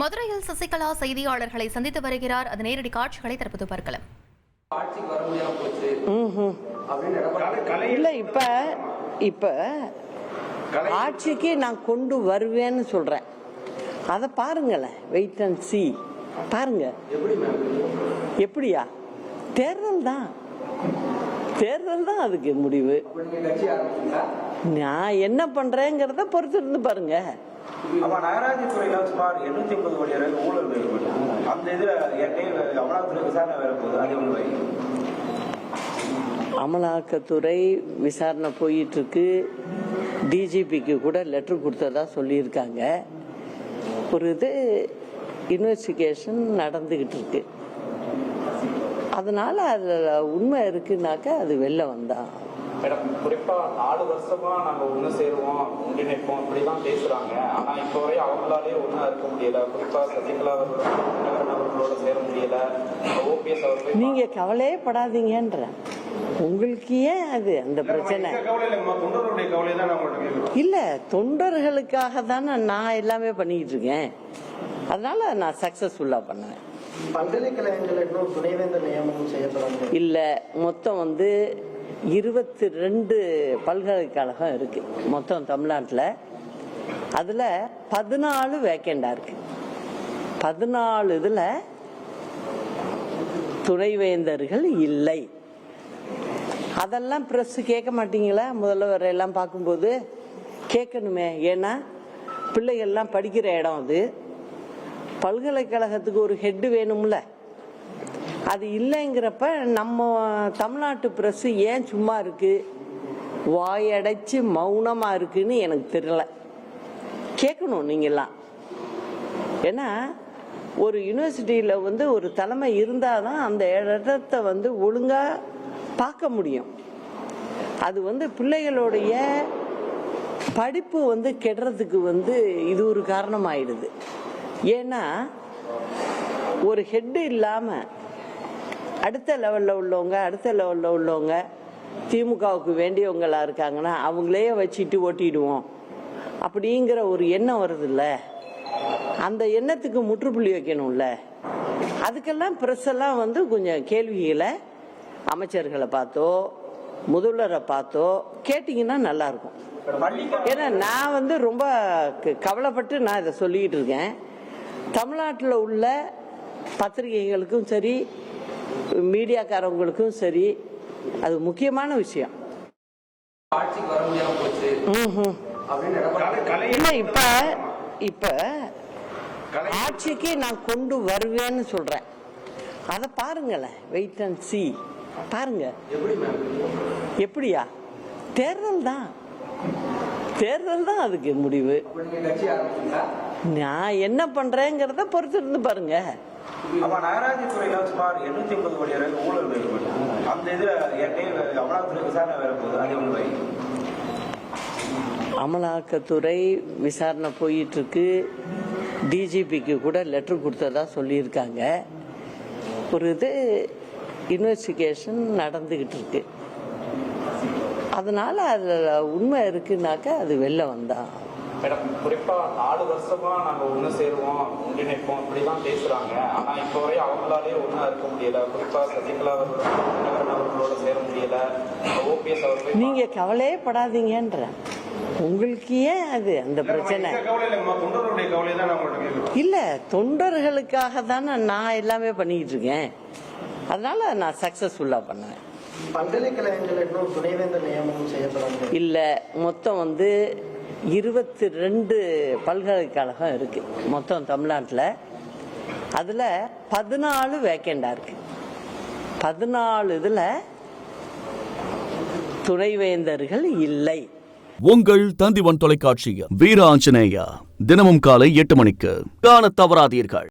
மதுரையில் சசிகலா செய்தியாளர்களை சந்தித்து வருகிறார். அது நேரடி காட்சிகளை தற்போது பார்க்கலாம். இல்ல இப்ப ஆட்சிக்கு நான் கொண்டு வருவேன்னு சொல்றேன். அதை பாருங்களேன், வெயிட் அண்ட் சீ. பாருங்க எப்படியா தேர்தல் தான் அதுக்கு முடிவு. நான் என்ன பண்றேங்கிறத பொறுத்து இருந்து பாருங்க. நகராட்சித்துறையில சுமார் 850 கோடி ரூபாய் ஊழல் அந்த இதுல அமலாக்கத்துறை விசாரணை வேற போகுது. அது அமலாக்கத்துறை விசாரணை போயிட்டு இருக்கு. டிஜிபிக்கு கூட லெட்டர் கொடுத்ததா சொல்லியிருக்காங்க. ஒரு இது இன்வெஸ்டிகேஷன் நடந்துகிட்டு இருக்கு. அதனால அதுல உண்மை இருக்குன்னாக்கா அது வெளில வந்தா. மேடம், குறிப்பா 4 வருஷமா நாங்க ஒண்ணு சேருவோம், ஒன்றிணைப்போம் இப்படிதான் பேசுறாங்க. ஆனா இப்ப வரை அவங்களாலே ஒண்ணா இருக்க முடியல. குறிப்பா சசிகலா அவர்களோட சேர முடியல. ஓபிஎஸ் அவர்கள் நீங்க கவலையே படாதீங்கன்ற. உங்களுக்கு ஏன் அது அந்த பிரச்சனை இல்ல? தொண்டர்களுக்காக தானே நான் எல்லாமே பண்ணிட்டு இருக்கேன். அதனால நான் சக்சஸ்ஃபுல்லா பண்ணுவேன். பல்கலைக்கழகங்கள் துணைவேந்தர் நியமனம் செய்யப்படாது இல்ல, மொத்தம் 22 பல்கலைக்கழகம் இருக்கு மொத்தம் தமிழ்நாட்டில். அதுல 14 வேக்கண்டா இருக்கு. 14 இதுல துணைவேந்தர்கள் இல்லை. அதெல்லாம் பிரஸ் கேட்க மாட்டீங்களா? முதல்வர் எல்லாம் பார்க்கும்போது கேட்கணுமே. ஏன்னா பிள்ளைகள்லாம் படிக்கிற இடம் அது. பல்கலைக்கழகத்துக்கு ஒரு ஹெட் வேணும்ல. அது இல்லைங்கிறப்ப நம்ம தமிழ்நாட்டு பிரஸ் ஏன் சும்மா இருக்கு, வாயடைச்சு மௌனமா இருக்குன்னு எனக்கு தெரியல. கேட்கணும் நீங்கெல்லாம். ஏன்னா ஒரு யூனிவர்சிட்டியில ஒரு தலைமை இருந்தாதான் அந்த இடத்தை ஒழுங்கா பார்க்க முடியும். அது பிள்ளைகளுடைய படிப்பு கெடுறதுக்கு இது ஒரு காரணம் ஆயிடுது. ஏன்னா ஒரு ஹெட் இல்லாம அடுத்த லெவல்ல உள்ளவங்க திமுகவுக்கு வேண்டியவங்களா இருக்காங்கன்னா அவங்களே வச்சுட்டு ஓட்டிடுவோம் அப்படிங்கிற ஒரு எண்ணம் வருது இல்ல? அந்த எண்ணத்துக்கு முற்றுப்புள்ளி வைக்கணும்ல. அதுக்கெல்லாம் பிரஸ் எல்லாம் கொஞ்சம் கேள்விகளை அமைச்சர்களை பார்த்தோ முதல்வரை பார்த்தோ கேட்டீங்கன்னா நல்லா இருக்கும். ஏன்னா நான் ரொம்ப கவலைப்பட்டு நான் இதை சொல்லிக்கிட்டு இருக்கேன். தமிழ்நாட்டில் உள்ள பத்திரிகைகளுக்கும் சரி, மீடியாக்காரவங்களுக்கும் சரி, அது முக்கியமான விஷயம். இப்ப ஆட்சிக்கு நான் கொண்டு வருவேன்னு சொல்றேன். அதை பாருங்களேன், வெயிட் அண்ட் சீ. பாருங்க எப்படியா தேர்தல் தான் அதுக்கு முடிவு. நான் என்ன பண்றேங்கிறத பொறுத்து இருந்து பாருங்க. நகராட்சித்துறையில சுமார் 850 கோடி ரூபாய் ஊழல் அந்த இதுல அமலாக்கத்துறை விசாரணை வேற போகுது. அது அமலாக்கத்துறை விசாரணை போயிட்டு இருக்கு. டிஜிபிக்கு கூட லெட்டர் கொடுத்ததா சொல்லியிருக்காங்க. ஒரு இது இன்வெஸ்டிகேஷன் நடந்துகிட்டு இருக்கு. அதனால அதுல உண்மை இருக்குன்னாக்கா அது வெளில வந்தா. மேடம், குறிப்பா 4 வருஷமா நாங்க ஒண்ணு சேருவோம், ஒன்றிணைப்போம் இப்படிதான் பேசுறாங்க. ஆனா இப்ப வரை அவங்களாலே ஒண்ணா இருக்க முடியல. குறிப்பா சசிகலா அவர்களோட சேர முடியல. ஓபிஎஸ் அவர்கள் நீங்க கவலையே படாதீங்கன்ற. உங்களுக்கு ஏன் அது அந்த பிரச்சனை இல்ல? தொண்டர்களுக்காக தானே நான் எல்லாமே பண்ணிட்டு இருக்கேன். அதனால நான் சக்சஸ்ஃபுல்லா பண்ணுவேன். பல்கலைக்கழகங்கள் துணைவேந்தர் நியமனம் செய்யப்படாது இல்ல, மொத்தம் 22 பல்கலைக்கழகம் இருக்கு மொத்தம் தமிழ்நாட்டில். அதுல 14 வேக்கண்டா இருக்கு. 14 இதுல துணைவேந்தர்கள் இல்லை. உங்கள் தந்திவன் தொலைக்காட்சியில் வீர ஆஞ்சநேயா தினமும் காலை 8 மணிக்கு காண தவறாதீர்கள்.